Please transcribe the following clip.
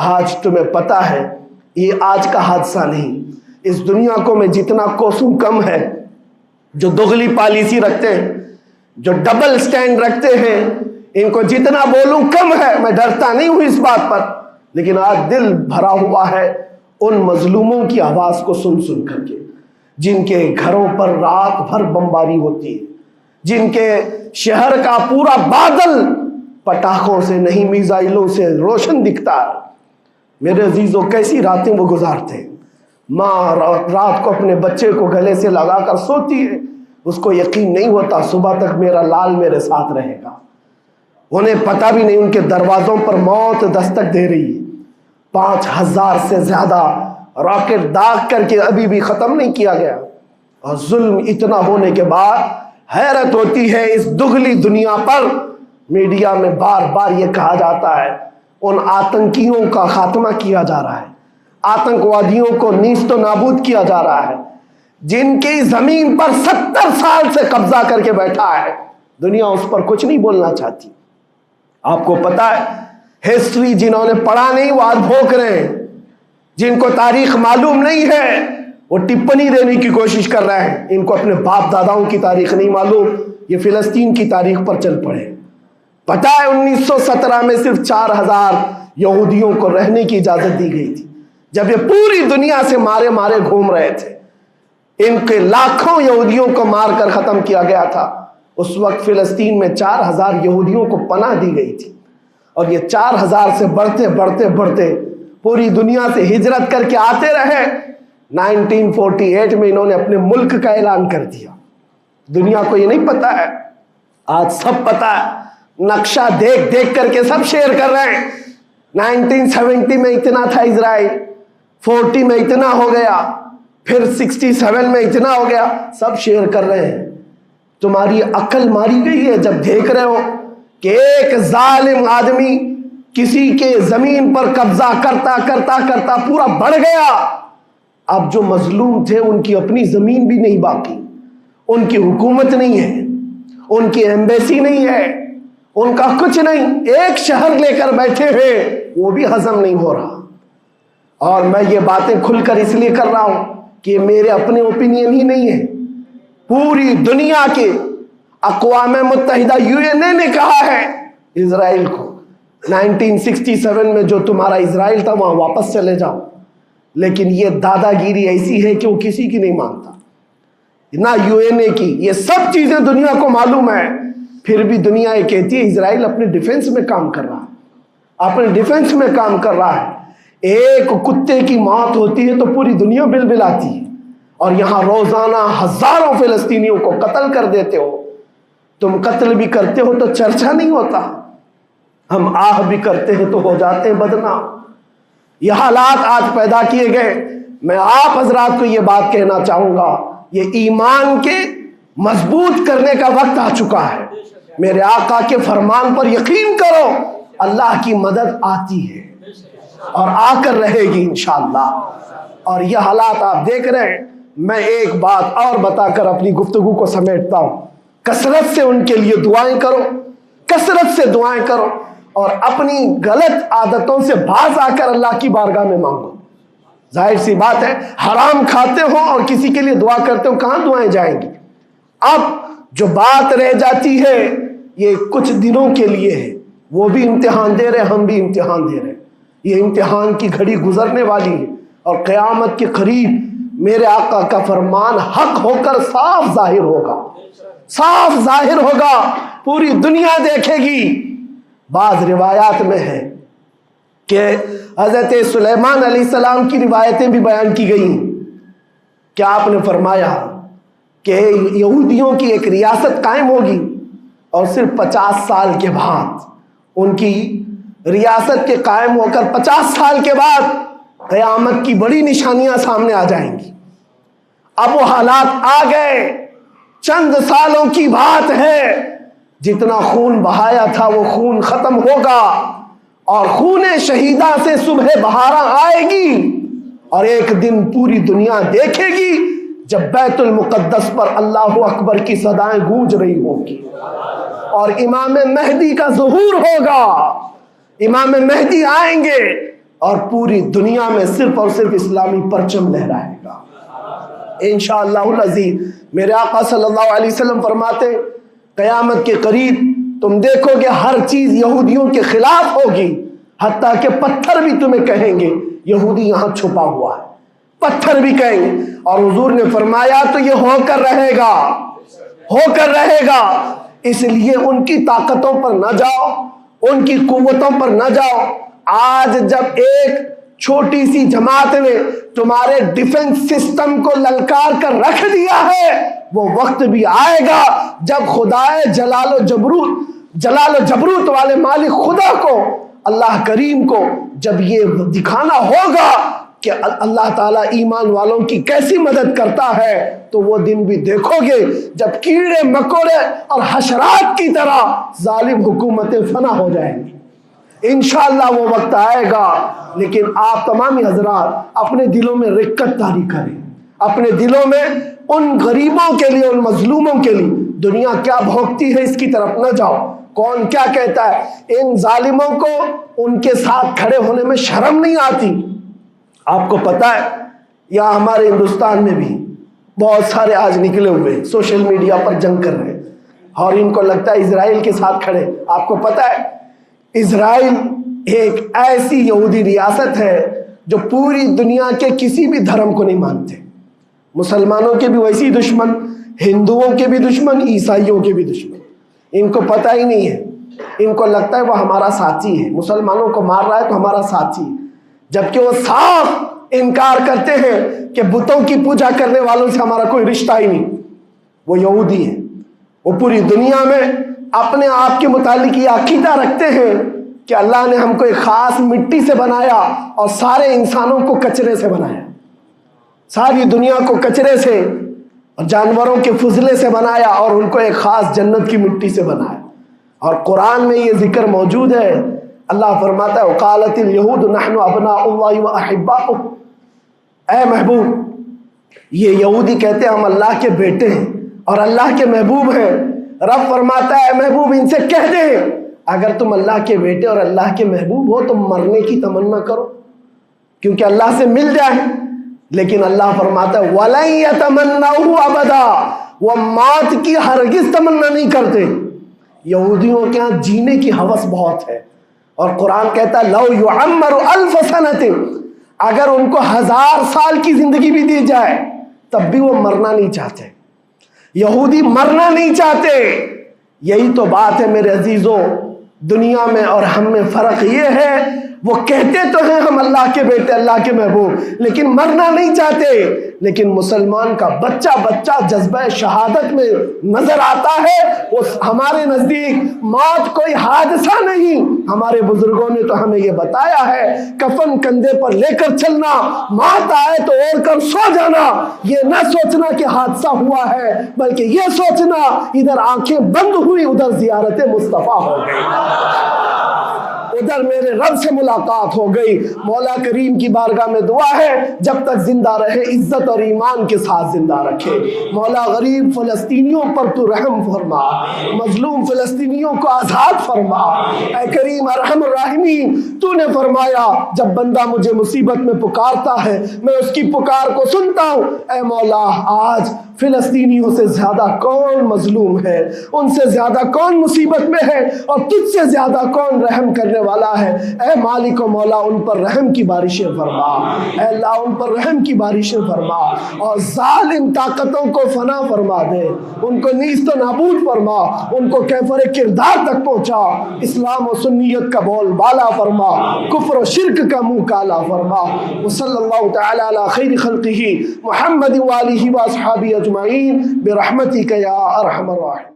آج تمہیں پتہ ہے یہ آج کا حادثہ نہیں، اس دنیا کو میں جتنا کوسوں کم ہے جو دغلی پالیسی رکھتے ہیں، جو ڈبل سٹینڈ رکھتے ہیں، ان کو جتنا بولوں کم ہے۔ میں ڈرتا نہیں ہوں اس بات پر، لیکن آج دل بھرا ہوا ہے ان مظلوموں کی آواز کو سن سن کر کے، جن کے گھروں پر رات بھر بمباری ہوتی ہے، جن کے شہر کا پورا بادل پٹاخوں سے نہیں میزائلوں سے روشن دکھتا ہے۔ میرے عزیزوں، کیسی راتیں وہ گزارتے ہیں۔ ماں رات کو اپنے بچے کو گلے سے لگا کر سوتی ہے، اس کو یقین نہیں ہوتا صبح تک میرا لال میرے ساتھ رہے گا۔ انہیں پتہ بھی نہیں ان کے دروازوں پر موت دستک دے رہی ہے۔ 5000 سے زیادہ راکٹ داغ کر کے ابھی بھی ختم نہیں کیا گیا، اور ظلم اتنا ہونے کے بعد حیرت ہوتی ہے اس دگلی دنیا پر۔ میڈیا میں بار بار یہ کہا جاتا ہے ان آتنکیوں کا خاتمہ کیا جا رہا ہے، آتنکوادیوں کو نیست و نابود کیا جا رہا ہے، جن کی زمین پر 70 سال سے قبضہ کر کے بیٹھا ہے۔ دنیا اس پر کچھ نہیں بولنا چاہتی۔ آپ کو پتا ہے ہسٹری جنہوں نے پڑھا نہیں وہ آج بھوک رہے ہیں، جن کو تاریخ معلوم نہیں ہے وہ ٹپنی دینے کی کوشش کر رہے ہیں۔ ان کو اپنے باپ داداؤں کی تاریخ نہیں معلوم، یہ فلسطین کی تاریخ پر چل پڑے۔ پتہ ہے 1917 میں صرف 4000 یہودیوں کو رہنے کی اجازت دی گئی تھی، جب یہ پوری دنیا سے مارے مارے گھوم رہے تھے۔ ان کے لاکھوں یہودیوں کو مار کر ختم کیا گیا تھا۔ اس وقت فلسطین میں 4000 یہودیوں کو پناہ دی گئی تھی، اور یہ 4000 سے بڑھتے بڑھتے بڑھتے پوری دنیا سے ہجرت کر کے آتے رہے۔ 1948 میں انہوں نے اپنے ملک کا اعلان کر دیا۔ دنیا کو یہ نہیں پتا ہے، آج سب پتا ہے۔ نقشہ دیکھ دیکھ کر کے سب شیئر کر رہے ہیں۔ 1970 میں اتنا تھا اسرائیل، 40 میں اتنا ہو گیا، پھر 67 میں اتنا ہو گیا، سب شیئر کر رہے ہیں۔ تمہاری عقل ماری گئی ہے جب دیکھ رہے ہو کہ ایک ظالم آدمی کسی کے زمین پر قبضہ کرتا کرتا کرتا پورا بڑھ گیا۔ اب جو مظلوم تھے ان کی اپنی زمین بھی نہیں باقی، ان کی حکومت نہیں ہے، ان کی ایمبیسی نہیں ہے، ان کا کچھ نہیں، ایک شہر لے کر بیٹھے ہیں، وہ بھی ہضم نہیں ہو رہا۔ اور میں یہ باتیں کھل کر اس لیے کر رہا ہوں کہ میرے اپنے اوپینین ہی نہیں ہے، پوری دنیا کے اقوام متحدہ UN نے کہا ہے اسرائیل کو 1967 میں جو تمہارا اسرائیل تھا وہاں واپس چلے جاؤ۔ لیکن یہ دادا گیری ایسی ہے کہ وہ کسی کی نہیں مانتا، نہ UN کی، یہ سب چیزیں دنیا کو معلوم ہے، پھر بھی دنیا یہ کہتی ہے اسرائیل اپنے ڈیفنس میں کام کر رہا ہے، اپنے ڈیفنس میں کام کر رہا ہے۔ ایک کتے کی موت ہوتی ہے تو پوری دنیا بلبلاتی ہے، اور یہاں روزانہ ہزاروں فلسطینیوں کو قتل کر دیتے ہو۔ تم قتل بھی کرتے ہو تو چرچا نہیں ہوتا، ہم آہ بھی کرتے ہیں تو ہو جاتے ہیں بدنام۔ یہ حالات آج پیدا کیے گئے۔ میں آپ حضرات کو یہ بات کہنا چاہوں گا، یہ ایمان کے مضبوط کرنے کا وقت آ چکا ہے۔ میرے آقا کے فرمان پر یقین کرو، اللہ کی مدد آتی ہے اور آ کر رہے گی انشاءاللہ۔ اور یہ حالات آپ دیکھ رہے ہیں۔ میں ایک بات اور بتا کر اپنی گفتگو کو سمیٹتا ہوں، کثرت سے ان کے لیے دعائیں کرو، کثرت سے دعائیں کرو، اور اپنی غلط عادتوں سے باز آ کر اللہ کی بارگاہ میں مانگو۔ ظاہر سی بات ہے، حرام کھاتے ہو اور کسی کے لیے دعا کرتے ہو، کہاں دعائیں جائیں گی؟ اب جو بات رہ جاتی ہے یہ کچھ دنوں کے لیے ہے، وہ بھی امتحان دے رہے، ہم بھی امتحان دے رہے۔ یہ امتحان کی گھڑی گزرنے والی ہے، اور قیامت کے قریب میرے آقا کا فرمان حق ہو کر صاف ظاہر ہوگا، صاف ظاہر ہوگا، پوری دنیا دیکھے گی۔ بعض روایات میں ہے کہ حضرت سلیمان علیہ السلام کی روایتیں بھی بیان کی گئی، کہ آپ نے فرمایا کہ یہودیوں کی ایک ریاست قائم ہوگی، اور صرف 50 سال کے بعد ان کی ریاست کے قائم ہو کر 50 سال کے بعد قیامت کی بڑی نشانیاں سامنے آ جائیں گی۔ اب وہ حالات آ گئے، چند سالوں کی بات ہے، جتنا خون بہایا تھا وہ خون ختم ہوگا، اور خون شہیدہ سے صبح بہارا آئے گی، اور ایک دن پوری دنیا دیکھے گی جب بیت المقدس پر اللہ اکبر کی صدائیں گونج رہی ہوں گی، اور امام مہدی کا ظہور ہوگا۔ امام مہدی آئیں گے اور پوری دنیا میں صرف اور صرف اسلامی پرچم لہرائے گا انشاءاللہ العزیز۔ میرے آقا صلی اللہ علیہ وسلم فرماتے قیامت کے قریب تم دیکھو گے ہر چیز یہودیوں کے خلاف ہوگی، حتیٰ کہ پتھر بھی تمہیں کہیں گے یہودی یہاں چھپا ہوا ہے، پتھر بھی کہیں گے۔ اور حضور نے فرمایا تو یہ ہو کر رہے گا، ہو کر رہے گا۔ اس لیے ان کی طاقتوں پر نہ جاؤ، ان کی قوتوں پر نہ جاؤ۔ آج جب ایک چھوٹی سی جماعت نے تمہارے ڈیفنس سسٹم کو للکار کر رکھ دیا ہے، وہ وقت بھی آئے گا جب خدائے جلال و جبروت والے مالک خدا کو، اللہ کریم کو جب یہ دکھانا ہوگا کہ اللہ تعالیٰ ایمان والوں کی کیسی مدد کرتا ہے، تو وہ دن بھی دیکھو گے جب کیڑے مکوڑے اور حشرات کی طرح ظالم حکومتیں فنا ہو جائیں گی۔ انشاءاللہ وہ وقت آئے گا، لیکن آپ تمامی حضرات اپنے دلوں میں رقت طاری کریں، اپنے دلوں میں ان غریبوں کے لیے، ان مظلوموں کے لیے دنیا کیا بھوگتی ہے اس کی طرف نہ جاؤ، کون کیا کہتا ہے۔ ان ظالموں کو ان کے ساتھ کھڑے ہونے میں شرم نہیں آتی۔ آپ کو پتہ ہے یہاں ہمارے ہندوستان میں بھی بہت سارے آج نکلے ہوئے سوشل میڈیا پر جنگ کر رہے ہیں، اور ان کو لگتا ہے اسرائیل کے ساتھ کھڑے۔ آپ کو پتہ ہے اسرائیل ایک ایسی یہودی ریاست ہے جو پوری دنیا کے کسی بھی دھرم کو نہیں مانتے، مسلمانوں کے بھی ویسی دشمن، ہندوؤں کے بھی دشمن، عیسائیوں کے بھی دشمن۔ ان کو پتہ ہی نہیں ہے، ان کو لگتا ہے وہ ہمارا ساتھی ہے، مسلمانوں کو مار رہا ہے تو ہمارا ساتھی، جبکہ وہ صاف انکار کرتے ہیں کہ بتوں کی پوجا کرنے والوں سے ہمارا کوئی رشتہ ہی نہیں۔ وہ یہودی ہیں، وہ پوری دنیا میں اپنے آپ کے متعلق یہ عقیدہ رکھتے ہیں کہ اللہ نے ہم کو ایک خاص مٹی سے بنایا اور سارے انسانوں کو کچرے سے بنایا، ساری دنیا کو کچرے سے اور جانوروں کے فضلے سے بنایا، اور ان کو ایک خاص جنت کی مٹی سے بنایا۔ اور قرآن میں یہ ذکر موجود ہے، اللہ فرماتا ہے وقالت اليہود نحن ابناء اللہ واحباؤہ، اے محبوب یہ یہودی کہتے ہیں ہم اللہ کے بیٹے ہیں اور اللہ کے محبوب ہیں۔ رب فرماتا ہے اے محبوب ان سے کہہ دیں اگر تم اللہ کے بیٹے اور اللہ کے محبوب ہو تو مرنے کی تمنا کرو، کیونکہ اللہ سے مل جائے۔ لیکن اللہ فرماتا ہے وَلَن يَتَمَنَّوْهُ أَبَدًا، وہ موت کی ہرگز تمنا نہیں کرتے۔ یہودیوں کے ہاں جینے کی ہوس بہت ہے، اور قرآن کہتا ہے لَوْ يُعَمَّرُ أَلْفَ سَنَةٍ، اگر ان کو 1000 سال کی زندگی بھی دی جائے تب بھی وہ مرنا نہیں چاہتے۔ یہودی مرنا نہیں چاہتے۔ یہی تو بات ہے میرے عزیزوں، دنیا میں اور ہم میں فرق یہ ہے وہ کہتے تو ہیں ہم اللہ کے بیٹے اللہ کے محبوب، لیکن مرنا نہیں چاہتے۔ لیکن مسلمان کا بچہ جذبہ شہادت میں نظر آتا ہے، وہ ہمارے نزدیک موت کوئی حادثہ نہیں۔ ہمارے بزرگوں نے تو ہمیں یہ بتایا ہے کفن کندھے پر لے کر چلنا، موت آئے تو اوڑھ کر سو جانا، یہ نہ سوچنا کہ حادثہ ہوا ہے، بلکہ یہ سوچنا ادھر آنکھیں بند ہوئی ادھر زیارت مصطفیٰ ہو گئی، ادھر میرے رب سے ملاقات ہو گئی۔ مولا کریم کی بارگاہ میں دعا ہے جب تک زندہ رہے عزت اور ایمان کے ساتھ زندہ رکھے۔ مولا غریب فلسطینیوں پر تو رحم فرما، مظلوم فلسطینیوں کو آزاد فرما۔ اے کریم ارحم الراحمین، تو نے فرمایا جب بندہ مجھے مصیبت میں پکارتا ہے میں اس کی پکار کو سنتا ہوں۔ اے مولا آج فلسطینیوں سے زیادہ کون مظلوم ہے، ان سے زیادہ کون مصیبت میں ہے، اور تجھ سے زیادہ کون رحم کرنے والا ہے۔ اے مالک و مولا ان پر رحم کی بارشیں فرما، اے اللہ ان پر رحم کی بارشیں فرما، اور ظالم طاقتوں کو فنا فرما دے، ان کو نیست و نابود فرما، ان کو کیفر کردار تک پہنچا، اسلام و سنیت کا بول بالا فرما، کفر و شرک کا منہ کالا فرما۔ وصلی اللہ تعالی علی خیر خلقہ محمد وآلہ واصحابہ اجمعین برحمتک یا ارحم الراحمین۔